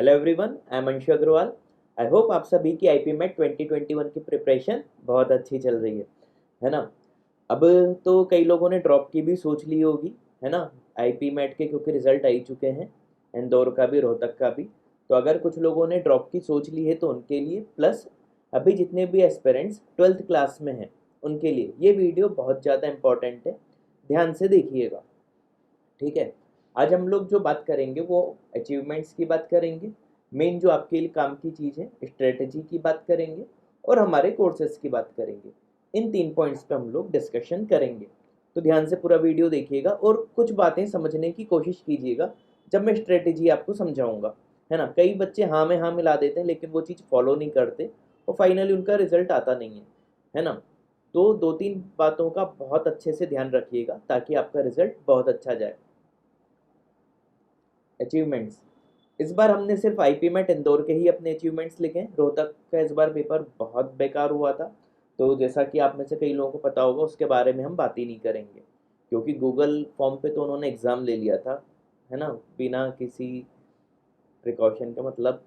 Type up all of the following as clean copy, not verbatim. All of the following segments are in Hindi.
Hello everyone, I am Anshu Agarwal. I hope आप सभी की आईपी मेट 2021 की प्रिपरेशन बहुत अच्छी चल रही है ना। अब तो कई लोगों ने ड्रॉप की भी सोच ली होगी, है ना। आईपी मेट के क्योंकि रिजल्ट आ ही चुके हैं, इंदौर का भी रोहतक का भी। तो अगर कुछ लोगों ने ड्रॉप की सोच ली है तो उनके लिए, प्लस अभी जितने भी एस्पिरेंट्स 12th क्लास में हैं उनके लिए ये वीडियो बहुत ज़्यादा इंपॉर्टेंट है। ध्यान से देखिएगा, ठीक है। आज हम लोग जो बात करेंगे वो अचीवमेंट्स की बात करेंगे, मेन जो आपके लिए काम की चीज़ है स्ट्रेटजी की बात करेंगे, और हमारे कोर्सेज की बात करेंगे। इन 3 पॉइंट्स पे हम लोग डिस्कशन करेंगे। तो ध्यान से पूरा वीडियो देखिएगा और कुछ बातें समझने की कोशिश कीजिएगा जब मैं स्ट्रेटजी आपको समझाऊंगा, है ना। कई बच्चे हाँ में हाँ मिला देते हैं लेकिन वो चीज़ फॉलो नहीं करते और फाइनली उनका रिजल्ट आता नहीं है ना। तो 2-3 बातों का बहुत अच्छे से ध्यान रखिएगा ताकि आपका रिजल्ट बहुत अच्छा जाए। अचीवमेंट्स, इस बार हमने सिर्फ आईपी मेट इंदौर के ही अपने अचीवमेंट्स लिखे हैं। रोहतक का इस बार पेपर बहुत बेकार हुआ था, तो जैसा कि आप में से कई लोगों को पता होगा उसके बारे में हम बात ही नहीं करेंगे, क्योंकि गूगल फॉर्म पे तो उन्होंने एग्ज़ाम ले लिया था, है ना, बिना किसी प्रिकॉशन का। मतलब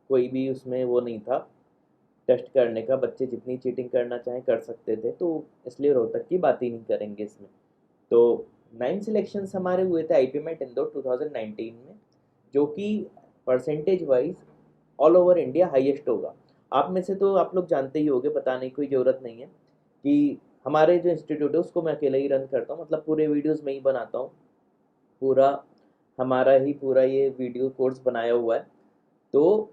कोई भी उसमें वो नहीं था टेस्ट करने का, बच्चे जितनी चीटिंग करना चाहें कर सकते थे, तो इसलिए रोहतक की बात ही नहीं करेंगे इसमें। तो 9 सिलेक्शंस हमारे हुए थे आईपी मेट इंदौर 2019 में, जो कि percentage wise all over India highest होगा। आप में से तो आप लोग जानते ही होंगे, बताने की कोई ज़रूरत नहीं है कि हमारे जो इंस्टीट्यूट है उसको मैं अकेला ही रन करता हूँ। मतलब पूरे वीडियोस में ही बनाता हूँ, पूरा हमारा ही पूरा ये वीडियो कोर्स बनाया हुआ है। तो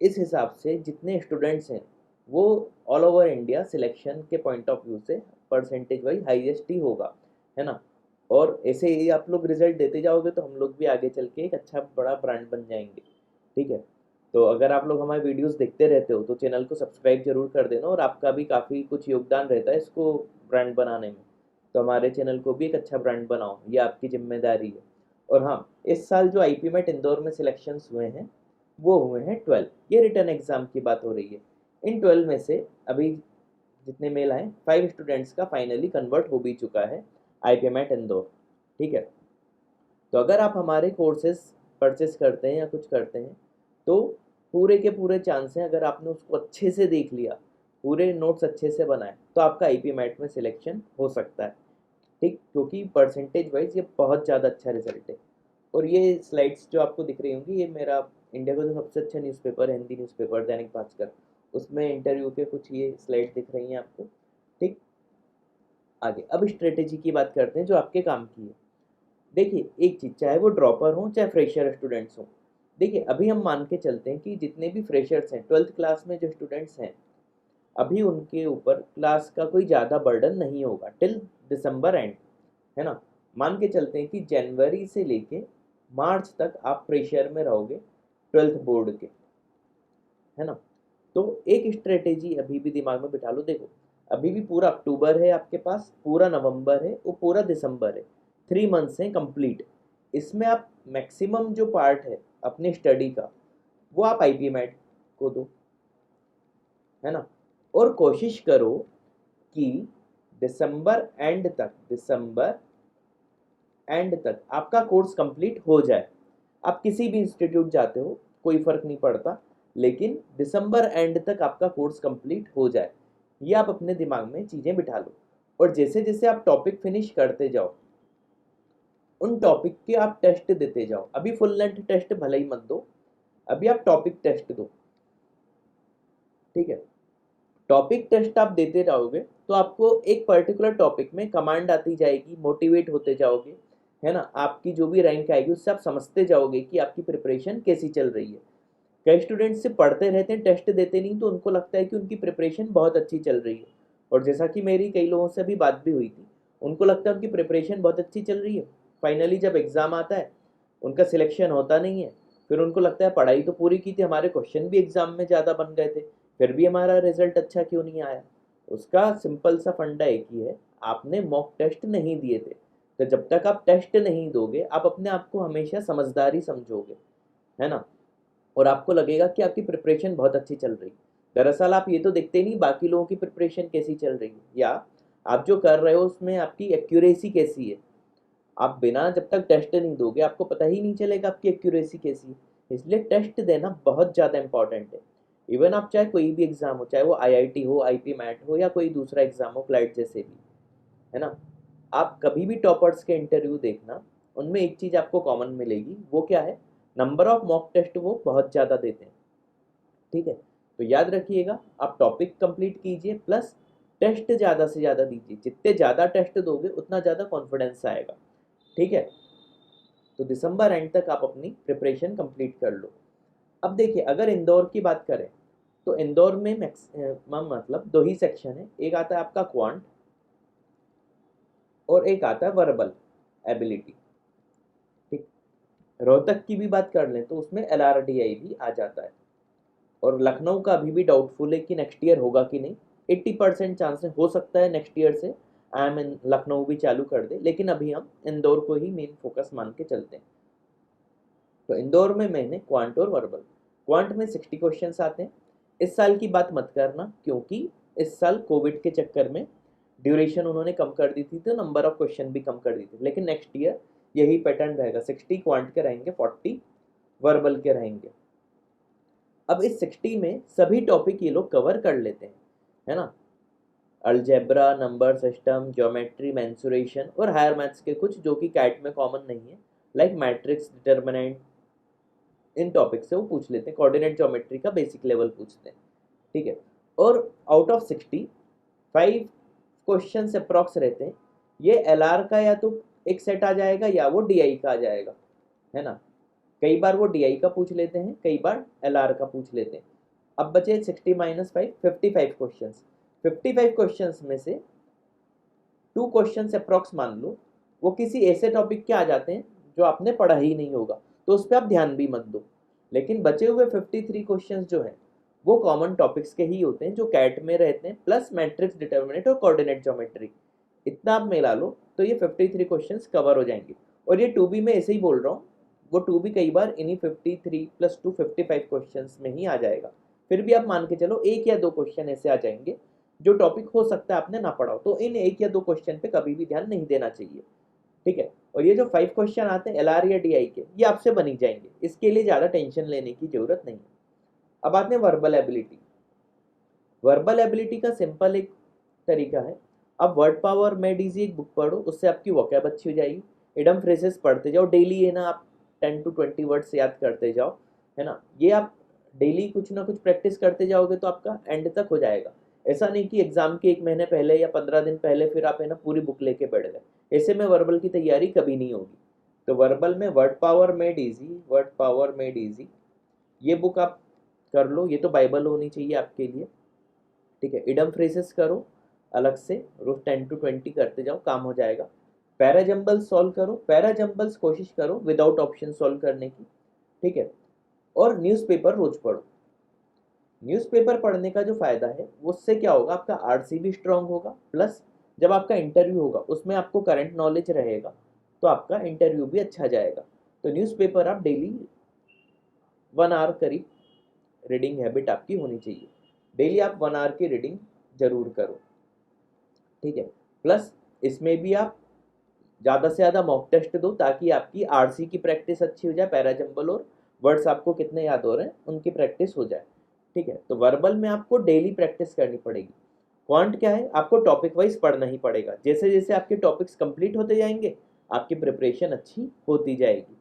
इस हिसाब से जितने स्टूडेंट्स हैं वो ऑल ओवर इंडिया सिलेक्शन के पॉइंट ऑफ व्यू से परसेंटेज वाइज हाईएस्ट ही होगा, है ना। और ऐसे ही आप लोग रिजल्ट देते जाओगे तो हम लोग भी आगे चल के एक अच्छा बड़ा ब्रांड बन जाएंगे, ठीक है। तो अगर आप लोग हमारे वीडियोस देखते रहते हो तो चैनल को सब्सक्राइब जरूर कर देना, और आपका भी काफ़ी कुछ योगदान रहता है इसको ब्रांड बनाने में। तो हमारे चैनल को भी एक अच्छा ब्रांड बनाओ, ये आपकी जिम्मेदारी है। और हाँ, इस साल जो आईपी मेट इंदौर में सिलेक्शंस हुए हैं वो हुए हैं 12। ये रिटर्न एग्जाम की बात हो रही है। इन 12 में से अभी जितने मेल आए 5 स्टूडेंट्स का फाइनली कन्वर्ट हो भी चुका है आईपी मेट इंदौर, ठीक है। तो अगर आप हमारे कोर्सेज परचेस करते हैं या कुछ करते हैं तो पूरे के पूरे चांस हैं, अगर आपने उसको अच्छे से देख लिया, पूरे नोट्स अच्छे से बनाए, तो आपका आईपी मैट में सिलेक्शन हो सकता है, ठीक। क्योंकि परसेंटेज वाइज ये बहुत ज़्यादा अच्छा रिजल्ट है। और ये स्लाइड्स जो आपको दिख रही होंगी, ये मेरा इंडिया का जो सबसे अच्छा न्यूज़पेपर है, हिंदी न्यूज़पेपर दैनिक भास्कर, उसमें इंटरव्यू के कुछ ये स्लाइड दिख रही हैं आपको, ठीक। आगे अब स्ट्रेटेजी की बात करते हैं जो आपके काम की है। देखिए एक चीज़, चाहे वो ड्रॉपर हों चाहे फ्रेशर स्टूडेंट्स हों, देखिए अभी हम मान के चलते हैं कि जितने भी फ्रेशर्स हैं 12th क्लास में जो स्टूडेंट्स हैं, अभी उनके ऊपर क्लास का कोई ज़्यादा बर्डन नहीं होगा टिल दिसंबर एंड, है ना। मान के चलते हैं कि जनवरी से लेके मार्च तक आप प्रेशर में रहोगे 12th बोर्ड के, है ना। तो एक स्ट्रेटेजी अभी भी दिमाग में बिठा लो। देखो अभी भी पूरा अक्टूबर है आपके पास, पूरा नवंबर है और पूरा दिसंबर है, 3 मंथ्स हैं कंप्लीट। इसमें आप मैक्सिमम जो पार्ट है अपनी स्टडी का वो आप आईपी मैट को दो, है ना। और कोशिश करो कि दिसंबर एंड तक आपका कोर्स कंप्लीट हो जाए। आप किसी भी इंस्टीट्यूट जाते हो कोई फ़र्क नहीं पड़ता, लेकिन दिसंबर एंड तक आपका कोर्स कंप्लीट हो जाए, ये आप अपने दिमाग में चीज़ें बिठा लो। और जैसे जैसे आप टॉपिक फिनिश करते जाओ, उन टॉपिक के आप टेस्ट देते जाओ। अभी फुल लेंथ टेस्ट भले ही मत दो, अभी आप टॉपिक टेस्ट दो, ठीक है। टॉपिक टेस्ट आप देते रहोगे तो आपको एक पर्टिकुलर टॉपिक में कमांड आती जाएगी, मोटिवेट होते जाओगे, है ना। आपकी जो भी रैंक आएगी उससे आप समझते जाओगे कि आपकी प्रिपरेशन कैसी चल रही है। कई स्टूडेंट्स से पढ़ते रहते हैं, टेस्ट देते नहीं, तो उनको लगता है कि उनकी प्रिपरेशन बहुत अच्छी चल रही है। और जैसा कि मेरी कई लोगों से अभी बात भी हुई थी, उनको लगता है उनकी प्रिपरेशन बहुत अच्छी चल रही है, फाइनली जब एग्ज़ाम आता है उनका सिलेक्शन होता नहीं है। फिर उनको लगता है पढ़ाई तो पूरी की थी, हमारे क्वेश्चन भी एग्ज़ाम में ज़्यादा बन गए थे, फिर भी हमारा रिजल्ट अच्छा क्यों नहीं आया। उसका सिंपल सा फंडा एक ही है, आपने मॉक टेस्ट नहीं दिए थे। तो जब तक आप टेस्ट नहीं दोगे आप अपने आप को हमेशा समझदारी समझोगे, है ना। और आपको लगेगा कि आपकी प्रिपरेशन बहुत अच्छी चल रही है। दरअसल आप ये तो देखते नहीं बाकी लोगों की प्रिपरेशन कैसी चल रही है, या आप जो कर रहे हो उसमें आपकी एक्यूरेसी कैसी है। आप बिना जब तक टेस्ट नहीं दोगे आपको पता ही नहीं चलेगा आपकी एक्यूरेसी कैसी है। इसलिए टेस्ट देना बहुत ज़्यादा इंपॉर्टेंट है। इवन आप चाहे कोई भी एग्ज़ाम हो, चाहे वो आईआईटी हो, आईपी मैट हो, या कोई दूसरा एग्ज़ाम हो क्लाइट जैसे भी, है ना, आप कभी भी टॉपर्स के इंटरव्यू देखना, उनमें एक चीज़ आपको कॉमन मिलेगी, वो क्या है, नंबर ऑफ मॉक टेस्ट वो बहुत ज़्यादा देते हैं। ठीक है, तो याद रखिएगा, आप टॉपिक कंप्लीट कीजिए प्लस टेस्ट ज़्यादा से ज़्यादा दीजिए। जितने ज़्यादा टेस्ट दोगे उतना ज़्यादा कॉन्फिडेंस आएगा। ठीक है, तो दिसंबर एंड तक आप अपनी प्रिपरेशन कंप्लीट कर लो। अब देखिए, अगर इंदौर की बात करें तो इंदौर में मैक्सिमम मतलब दो ही सेक्शन है, एक आता है आपका क्वांट और एक आता है वर्बल एबिलिटी। ठीक, रोहतक की भी बात कर लें तो उसमें LRDI भी आ जाता है। और लखनऊ का अभी भी डाउटफुल है कि नेक्स्ट ईयर होगा कि नहीं। 80% चांसेस हो सकता है नेक्स्ट ईयर से IIM इन लखनऊ भी चालू कर दे, लेकिन अभी हम इंदौर को ही मेन फोकस मान के चलते हैं। तो इंदौर में मैंने क्वांट और वर्बल, क्वांट में 60 क्वेश्चंस आते हैं। इस साल की बात मत करना, क्योंकि इस साल कोविड के चक्कर में ड्यूरेशन उन्होंने कम कर दी थी, तो नंबर ऑफ क्वेश्चन भी कम कर दी थी। लेकिन नेक्स्ट ईयर यही पैटर्न रहेगा, 60 क्वांट के रहेंगे, 40 वर्बल के रहेंगे। अब इस 60 में सभी टॉपिक ये लोग कवर कर लेते हैं, है ना, algebra, number system, geometry, mensuration और हायर मैथ्स के कुछ जो कि कैट में कॉमन नहीं है, लाइक मैट्रिक्स, डिटर्मिनेंट, इन टॉपिक से वो पूछ लेते हैं। कोऑर्डिनेट ज्योमेट्री का बेसिक लेवल पूछते हैं। ठीक है, और आउट ऑफ 60 5 क्वेश्चन अप्रॉक्स रहते हैं। ये LR का या तो एक सेट आ जाएगा या वो DI का आ जाएगा, है ना। कई बार वो DI का पूछ लेते हैं, कई बार LR का पूछ लेते हैं। अब बचे 60 - 5 55 क्वेश्चन। 55 क्वेश्चन में से 2 क्वेश्चन अप्रॉक्स मान लो वो किसी ऐसे टॉपिक के आ जाते हैं जो आपने पढ़ा ही नहीं होगा, तो उस पर आप ध्यान भी मत दो। लेकिन बचे हुए 53 क्वेश्चन जो हैं वो कॉमन टॉपिक्स के ही होते हैं, जो कैट में रहते हैं, प्लस मैट्रिक्स, डिटर्मिनेंट और कोऑर्डिनेट ज्योमेट्री। इतना आप मिला लो तो ये 53 क्वेश्चन कवर हो जाएंगे। और ये 2B में ऐसे ही बोल रहा हूँ, वो 2B कई बार इन्हीं 53 + 2 55 क्वेश्चन में ही आ जाएगा। फिर भी आप मान के चलो एक या दो क्वेश्चन ऐसे आ जाएंगे जो टॉपिक हो सकता है आपने ना पढ़ा हो, तो इन एक या दो क्वेश्चन पे कभी भी ध्यान नहीं देना चाहिए। ठीक है, और ये जो 5 क्वेश्चन आते हैं LR या DI के, ये आपसे बनी जाएंगे, इसके लिए ज़्यादा टेंशन लेने की जरूरत नहीं है। अब आते हैं वर्बल एबिलिटी। वर्बल एबिलिटी का सिंपल एक तरीका है, आप वर्ड पावर में डीजी एक बुक पढ़ो, उससे आपकी वोकैब अच्छी हो जाएगी। इडम फ्रेजेस पढ़ते जाओ डेली, है ना, आप 10 to 20 वर्ड्स याद करते जाओ, है ना। ये आप डेली कुछ ना कुछ प्रैक्टिस करते जाओगे तो आपका एंड तक हो जाएगा। ऐसा नहीं कि एग्जाम के 1 महीने पहले या 15 दिन पहले फिर आप, है ना, पूरी बुक लेके बैठ गए। ऐसे में वर्बल की तैयारी कभी नहीं होगी। तो वर्बल में word power made easy, word power made easy, ये बुक आप कर लो, ये तो बाइबल होनी चाहिए आपके लिए। ठीक है, इडम फ्रेजेस करो अलग से, रोज 10 to 20 करते जाओ, काम हो जाएगा। पैराजम्बल्स सॉल्व करो, पैराजम्बल्स कोशिश करो विदाउट ऑप्शन सॉल्व करने की। ठीक है, और न्यूज़पेपर रोज पढ़ो। न्यूज़पेपर पढ़ने का जो फायदा है, उससे क्या होगा, आपका RC भी स्ट्रांग होगा, प्लस जब आपका इंटरव्यू होगा उसमें आपको करंट नॉलेज रहेगा, तो आपका इंटरव्यू भी अच्छा जाएगा। तो न्यूज़पेपर आप डेली 1 आवर करीब रीडिंग हैबिट आपकी होनी चाहिए। डेली आप 1 आवर की रीडिंग जरूर करो। ठीक है, प्लस इसमें भी आप ज़्यादा से ज़्यादा मॉक टेस्ट दो, ताकि आपकी RC की प्रैक्टिस अच्छी हो जाए, पैराजम्बल और वर्ड्स आपको कितने याद हो रहे हैं उनकी प्रैक्टिस हो जाए। ठीक है, तो वर्बल में आपको डेली प्रैक्टिस करनी पड़ेगी। क्वांट क्या है, आपको टॉपिक वाइज पढ़ना ही पड़ेगा। जैसे जैसे आपके टॉपिक्स कंप्लीट होते जाएंगे आपकी प्रिपरेशन अच्छी होती जाएगी।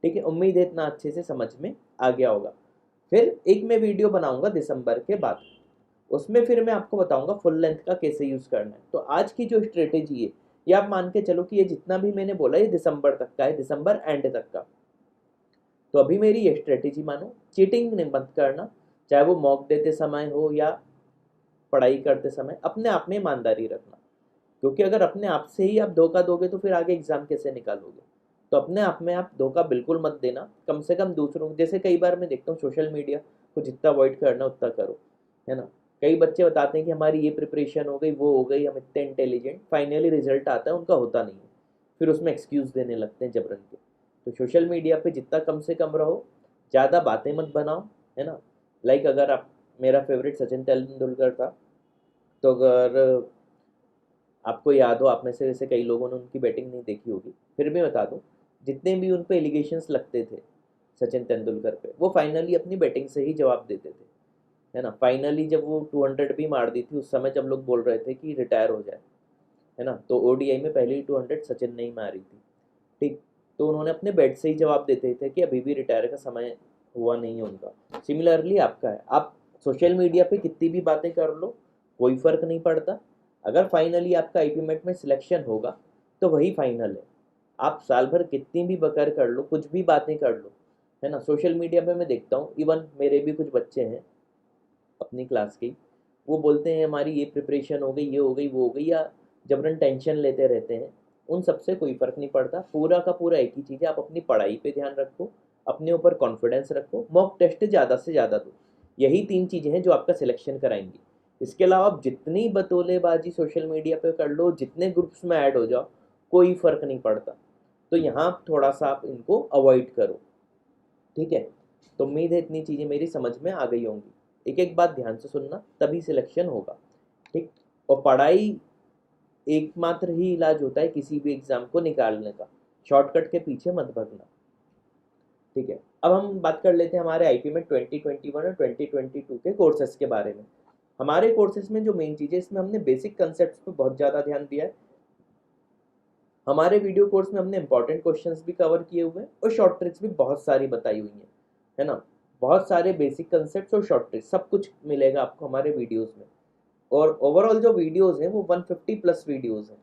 ठीक है, उम्मीद है इतना अच्छे से समझ में आ गया होगा। फिर एक मैं वीडियो बनाऊंगा दिसंबर के बाद, उसमें फिर मैं आपको बताऊंगा फुल लेंथ का कैसे यूज़ करना है। तो आज की जो स्ट्रेटेजी है, ये आप मान के चलो कि ये जितना भी मैंने बोला ये दिसंबर तक का है, दिसंबर एंड तक का। तो अभी मेरी ये स्ट्रेटेजी मानो, चीटिंग नहीं मत करना, चाहे वो मॉक देते समय हो या पढ़ाई करते समय, अपने आप में ईमानदारी रखना। क्योंकि अगर अपने आप से ही आप धोखा दोगे तो फिर आगे एग्जाम कैसे निकालोगे। तो अपने आप में आप धोखा बिल्कुल मत देना, कम से कम दूसरों, जैसे कई बार मैं देखता हूँ सोशल मीडिया को जितना अवॉइड करना उतना करो, है ना। कई बच्चे बताते हैं कि हमारी ये प्रिपरेशन हो गई, वो हो गई, हम इतने इंटेलिजेंट, फाइनली रिजल्ट आता है उनका होता नहीं है, फिर उसमें एक्सक्यूज़ देने लगते हैं जबरन के। तो सोशल मीडिया पे जितना कम से कम रहो, ज़्यादा बातें मत बनाओ, है ना। लाइक अगर आप, मेरा फेवरेट सचिन तेंदुलकर था, तो अगर आपको याद हो, आप में से वैसे कई लोगों ने उनकी बैटिंग नहीं देखी होगी, फिर भी बता दूं, जितने भी उन पे एलिगेशंस लगते थे सचिन तेंदुलकर पे, वो फाइनली अपनी बैटिंग से ही जवाब देते थे, है ना। फाइनली जब वो 200 भी मार दी थी, उस समय जब लोग बोल रहे थे कि रिटायर हो जाए, है ना, तो ओडीआई में पहली 200 सचिन ने ही मारी थी, ठीक। तो उन्होंने अपने बैट से ही जवाब देते थे कि अभी भी रिटायर का समय हुआ नहीं है उनका। सिमिलरली आपका है, आप सोशल मीडिया पे कितनी भी बातें कर लो, कोई फर्क नहीं पड़ता। अगर फाइनली आपका आईपी मेट में सिलेक्शन होगा तो वही फाइनल है। आप साल भर कितनी भी बकर कर लो, कुछ भी बातें कर लो, है ना। सोशल मीडिया पे मैं देखता हूँ, इवन मेरे भी कुछ बच्चे हैं अपनी क्लास के, वो बोलते हैं हमारी ये प्रिपरेशन हो गई, ये हो गई, वो हो गई, या जबरन टेंशन लेते रहते हैं। उन सबसे कोई फ़र्क नहीं पड़ता, पूरा का पूरा एक ही चीज़ है, आप अपनी पढ़ाई पे ध्यान रखो, अपने ऊपर कॉन्फिडेंस रखो, मॉक टेस्ट ज़्यादा से ज़्यादा दो। यही 3 चीज़ें हैं जो आपका सिलेक्शन कराएंगी। इसके अलावा आप जितनी बतौलेबाजी सोशल मीडिया पे कर लो, जितने ग्रुप्स में ऐड हो जाओ, कोई फ़र्क नहीं पड़ता। तो यहाँ थोड़ा सा आप इनको अवॉइड करो, ठीक है। तो उम्मीद है इतनी चीज़ें मेरी समझ में आ गई होंगी। एक एक बात ध्यान से सुनना, तभी सिलेक्शन होगा, ठीक। और पढ़ाई एकमात्र ही इलाज होता है किसी भी एग्ज़ाम को निकालने का, शॉर्टकट के पीछे मत भगना, ठीक है। अब हम बात कर लेते हैं हमारे आईपी में 2021 और 2022 के कोर्सेज के बारे में। हमारे कोर्सेज में जो मेन चीज़ है, इसमें हमने बेसिक कंसेप्ट पे बहुत ज़्यादा ध्यान दिया है। हमारे वीडियो कोर्स में हमने इंपॉर्टेंट क्वेश्चंस भी कवर किए हुए हैं और शॉर्ट ट्रिक्स भी बहुत सारी बताई हुई हैं, है ना। बहुत सारे बेसिक कंसेप्ट्स और शॉर्ट ट्रिक्स सब कुछ मिलेगा आपको हमारे वीडियोस में। और ओवरऑल जो वीडियोस हैं वो 150 प्लस वीडियोस हैं।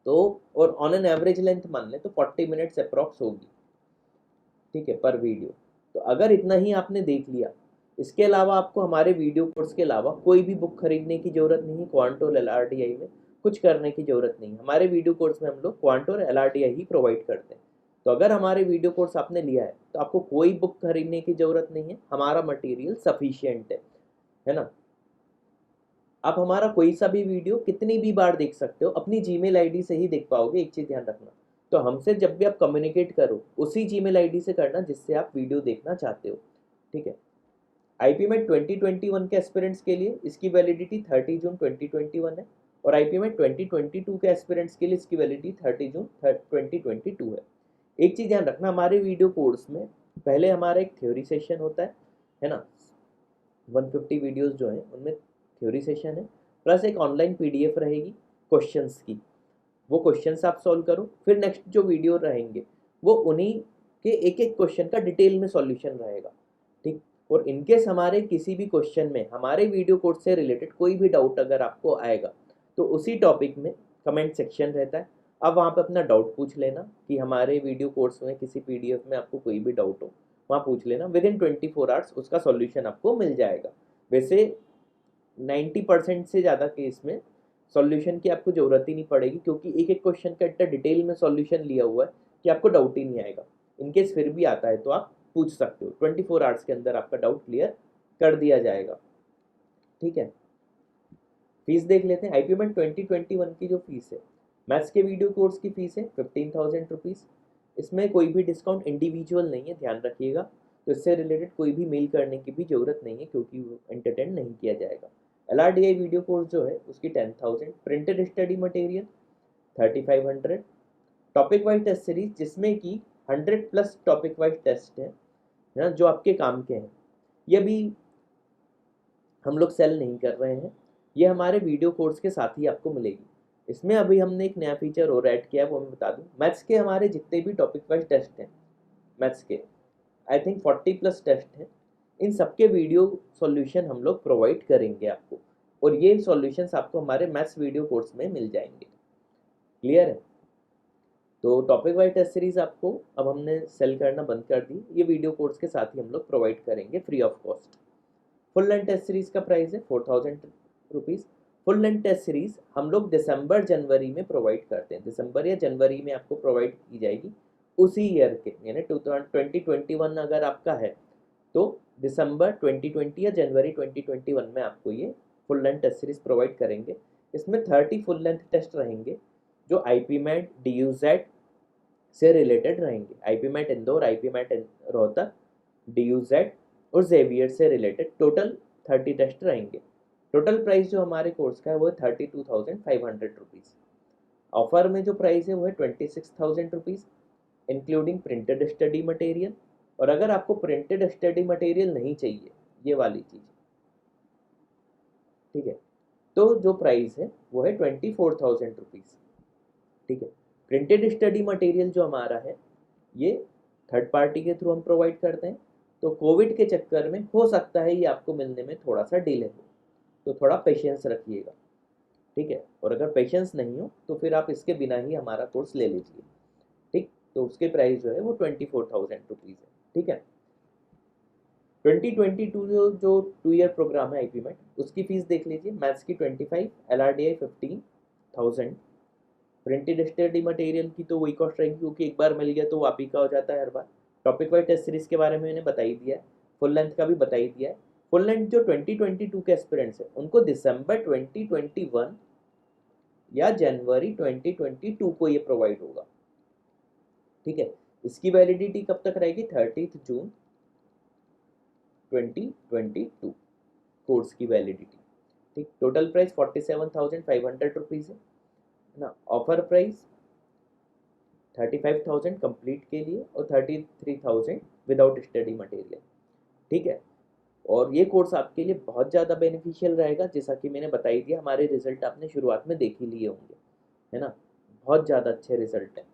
तो और ऑन एन एवरेज लेंथ मान लें तो 40 मिनट्स अप्रॉक्स होगी, ठीक है, पर वीडियो। तो अगर इतना ही आपने देख लिया, इसके अलावा आपको हमारे वीडियो कोर्स के अलावा कोई भी बुक खरीदने की ज़रूरत नहीं है। क्वांट और एलआरडीआई में कुछ करने की ज़रूरत नहीं है। हमारे वीडियो कोर्स में हम लोग क्वांट और एलआरडीआई ही प्रोवाइड करते हैं। तो अगर हमारे वीडियो कोर्स आपने लिया है तो आपको कोई बुक खरीदने की ज़रूरत नहीं है, हमारा मटेरियल सफिशियंट है ना। आप हमारा कोई सा भी वीडियो कितनी भी बार देख सकते हो, अपनी जीमेल आईडी से ही देख पाओगे। एक चीज़ ध्यान रखना, तो हमसे जब भी आप कम्युनिकेट करो उसी जीमेल आईडी से करना जिससे आप वीडियो देखना चाहते हो, ठीक है। आईपी में 2021 के एस्पिरेंट्स के लिए इसकी वैलिडिटी 30 जून 2021 है, और आईपी में 2022 के एस्पिरेंट्स के लिए इसकी वैलिडिटी 30 जून 2022 है। एक चीज़ ध्यान रखना, हमारे वीडियो कोर्स में पहले हमारा एक थ्योरी सेशन होता है ना। 150 वीडियोस जो हैं उनमें थ्योरी सेशन है, प्लस एक ऑनलाइन पीडीएफ रहेगी क्वेश्चंस की। वो क्वेश्चंस आप सॉल्व करो, फिर नेक्स्ट जो वीडियो रहेंगे वो उन्हीं के एक एक क्वेश्चन का डिटेल में सॉल्यूशन रहेगा, ठीक। और इनकेस हमारे किसी भी क्वेश्चन में हमारे वीडियो कोर्स से रिलेटेड कोई भी डाउट अगर आपको आएगा तो उसी टॉपिक में कमेंट सेक्शन रहता है, आप वहाँ पे अपना डाउट पूछ लेना कि हमारे वीडियो कोर्स में किसी पीडीएफ में आपको कोई भी डाउट हो, वहाँ पूछ लेना। विद इन 24 आवर्स उसका सॉल्यूशन आपको मिल जाएगा। वैसे 90% से ज़्यादा केस में सॉल्यूशन की आपको ज़रूरत ही नहीं पड़ेगी, क्योंकि एक एक क्वेश्चन का इतना डिटेल में सॉल्यूशन लिया हुआ है कि आपको डाउट ही नहीं आएगा। इनकेस फिर भी आता है तो आप पूछ सकते हो, 24 आवर्स के अंदर आपका डाउट क्लियर कर दिया जाएगा, ठीक है। फीस देख लेते हैं। आईपी में 2021 की जो फीस है, मैथ्स के वीडियो कोर्स की फीस है 15,000 रुपीज़। इसमें कोई भी डिस्काउंट इंडिविजुअल नहीं है, ध्यान रखिएगा। तो इससे रिलेटेड कोई भी मेल करने की भी ज़रूरत नहीं है, क्योंकि वो एंटरटेन नहीं किया जाएगा। एलआरडीआई वीडियो कोर्स जो है उसकी 10,000, printed study material 3,500, topic wise test series जिसमें कि 100 प्लस टॉपिक वाइज टेस्ट है ना, जो आपके काम के हैं। ये भी हम लोग सेल नहीं कर रहे हैं, ये हमारे वीडियो कोर्स के साथ ही आपको मिलेगी। इसमें अभी हमने एक नया फीचर और ऐड किया है, वो मैं बता दूं। मैथ्स के हमारे जितने भी टॉपिक वाइज टेस्ट हैं, मैथ्स के आई थिंक 40 प्लस टेस्ट हैं, इन सबके वीडियो सॉल्यूशन हम लोग प्रोवाइड करेंगे आपको, और ये सॉल्यूशंस आपको हमारे मैथ्स वीडियो कोर्स में मिल जाएंगे। क्लियर है। तो टॉपिक वाइज टेस्ट सीरीज आपको अब हमने सेल करना बंद कर दी, ये वीडियो कोर्स के साथ ही हम लोग प्रोवाइड करेंगे free of cost. Full length test series का प्राइस है 4,000 rupees. Full length test series हम लोग दिसंबर जनवरी में प्रोवाइड करते हैं, दिसंबर या जनवरी में आपको प्रोवाइड की जाएगी उसी ईयर के, यानी 2021 अगर आपका है तो दिसंबर 2020 या जनवरी 2021 में आपको ये full length test series provide करेंगे। इसमें 30 फुल लेंथ टेस्ट रहेंगे जो आईपी मैट DUZ से रिलेटेड रहेंगे। IPMAT Indore, IPMAT Rohtak, DUZ और जेवियर से रिलेटेड टोटल 30 टेस्ट रहेंगे। टोटल प्राइस जो हमारे कोर्स का है वो है 32,500 रुपीज़। ऑफर में जो प्राइस है वो है 26,000 rupees, including printed study material, और अगर आपको प्रिंटेड स्टडी मटेरियल नहीं चाहिए, ये वाली चीज़, ठीक है, तो जो प्राइस है वो है 24,000 रुपीज़। ठीक है, प्रिंटेड स्टडी मटेरियल जो हमारा है ये थर्ड पार्टी के थ्रू हम प्रोवाइड करते हैं, तो कोविड के चक्कर में हो सकता है ये आपको मिलने में थोड़ा सा डिले हो, तो थोड़ा पेशेंस रखिएगा। ठीक है, और अगर पेशेंस नहीं हो तो फिर आप इसके बिना ही हमारा कोर्स ले लीजिए। ठीक, तो उसके प्राइस जो है वो 24,000 रुपीज़ है। ठीक है, 2022 जो 2 ईयर प्रोग्राम है आईपी मेट, उसकी फीस देख लीजिए। मैथ्स की 25, LRDI 15,000, प्रिंटेड स्टडी मटेरियल की तो वही कॉस्ट रहेगी क्योंकि एक बार मिल गया तो वो आप ही का हो जाता है हर बार। टॉपिक वाइज टेस्ट सीरीज के बारे में मैंने बता ही दिया है, फुल लेंथ का भी बता ही दिया है। फुल लेंथ जो 2022 के एस्पिरेंट्स है उनको दिसंबर 2021 या जनवरी 2022 को ये प्रोवाइड होगा। ठीक है, इसकी वैलिडिटी कब तक रहेगी? 30 जून 2022 कोर्स की वैलिडिटी। ठीक, टोटल प्राइस 47,500 रुपीज़ है ना। ऑफर प्राइस 35,000 कंप्लीट के लिए और 33,000 विदाउट स्टडी मटेरियल। ठीक है, और ये कोर्स आपके लिए बहुत ज़्यादा बेनिफिशियल रहेगा, जैसा कि मैंने बता ही दिया। हमारे रिजल्ट आपने शुरुआत में देख ही लिए होंगे, है ना, बहुत ज़्यादा अच्छे रिजल्ट हैं।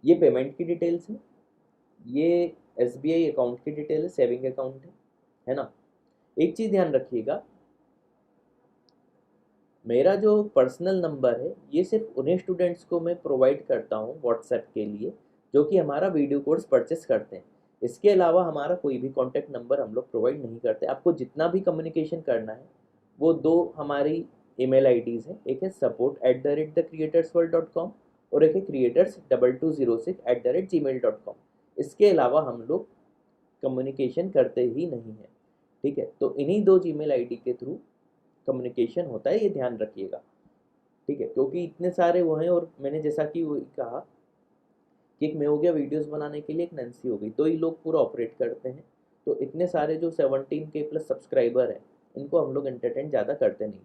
ये पेमेंट की डिटेल्स है, ये SBI अकाउंट की डिटेल है, सेविंग अकाउंट है ना। एक चीज़ ध्यान रखिएगा, मेरा जो पर्सनल नंबर है ये सिर्फ उन्हीं स्टूडेंट्स को मैं प्रोवाइड करता हूँ व्हाट्सएप के लिए जो कि हमारा वीडियो कोर्स परचेस करते हैं। इसके अलावा हमारा कोई भी कॉन्टैक्ट नंबर हम लोग प्रोवाइड नहीं करते। आपको जितना भी कम्युनिकेशन करना है वो दो हमारी ईमेल IDs हैं, एक है support@thecreatorsworld.com और एक है creators2206@gmail.com। इसके अलावा हम लोग कम्युनिकेशन करते ही नहीं हैं। ठीक है, तो इन्हीं दो जीमेल ID के थ्रू कम्युनिकेशन होता है, ये ध्यान रखिएगा। ठीक है, क्योंकि इतने सारे वो हैं और मैंने जैसा कि वो कहा कि एक मैं हो गया वीडियोस बनाने के लिए, एक नैन्सी हो गई, दो ही लोग पूरा ऑपरेट करते हैं। तो इतने सारे जो 17K प्लस सब्सक्राइबर हैं इनको हम लोग एंटरटेन ज़्यादा करते नहीं।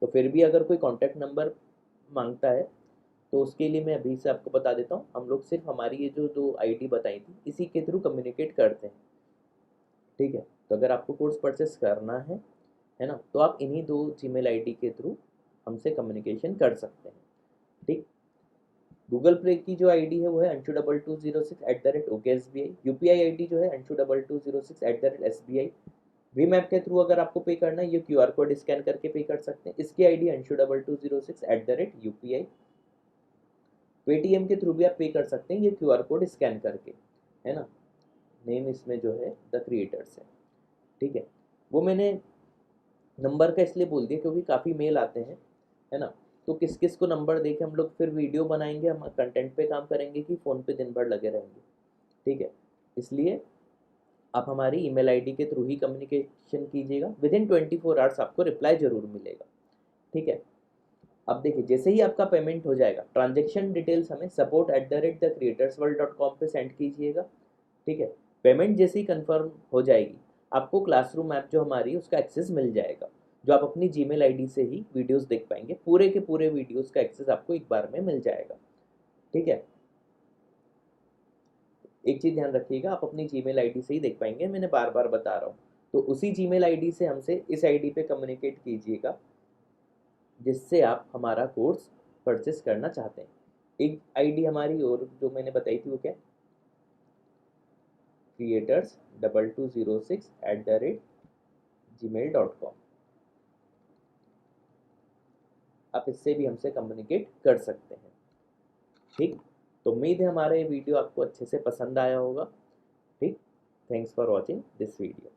तो फिर भी अगर कोई कॉन्टैक्ट नंबर मांगता है तो उसके लिए मैं अभी से आपको बता देता हूँ, हम लोग सिर्फ हमारी ये जो दो ID बताई थी इसी के थ्रू कम्युनिकेट करते हैं। ठीक है, तो अगर आपको कोर्स परचेस करना है ना, तो आप इन्हीं दो जीमेल ID के थ्रू हमसे कम्युनिकेशन कर सकते हैं। ठीक, गूगल पे की जो ID है वो है anshu2206@OKSBI। UPI ID जो है anshu2206@SBI। भीम ऐप के थ्रू अगर आपको पे करना है ये QR कोड स्कैन करके पे कर सकते हैं, इसकी ID anshu2206@UPI। पेटीएम के थ्रू भी आप पे कर सकते हैं ये QR कोड स्कैन करके, है ना। नेम इसमें जो है द क्रिएटर्स है। ठीक है, वो मैंने नंबर का इसलिए बोल दिया क्योंकि काफ़ी मेल आते हैं, है ना। तो किस किस को नंबर देके हम लोग फिर वीडियो बनाएंगे, हम कंटेंट पे काम करेंगे कि फ़ोन पे दिन भर लगे रहेंगे। ठीक है, इसलिए आप हमारी ईमेल ID के थ्रू ही कम्युनिकेशन कीजिएगा। विदिन 24 आवर्स आपको रिप्लाई ज़रूर मिलेगा। ठीक है, अब देखिए जैसे ही आपका पेमेंट हो जाएगा, ट्रांजेक्शन डिटेल्स हमें support@thecreatorsworld.com पे सेंड कीजिएगा। ठीक है, पेमेंट जैसे ही कंफर्म हो जाएगी आपको क्लासरूम ऐप जो हमारी है उसका एक्सेस मिल जाएगा, जो आप अपनी जीमेल ID से ही वीडियोस देख पाएंगे। पूरे के पूरे वीडियोस का एक्सेस आपको एक बार में मिल जाएगा। ठीक है, एक चीज़ ध्यान रखिएगा, आप अपनी जीमेल ID से ही देख पाएंगे, मैंने बार बार बता रहा हूँ। तो उसी जीमेल ID से हमसे इस ID पे कम्युनिकेट कीजिएगा जिससे आप हमारा कोर्स परचेस करना चाहते हैं। एक ID हमारी और जो मैंने बताई थी वो क्या, creators2206@gmail.com। आप इससे भी हमसे कम्युनिकेट कर सकते हैं। ठीक, तो उम्मीद है हमारा ये वीडियो आपको अच्छे से पसंद आया होगा। ठीक, thanks for watching this video.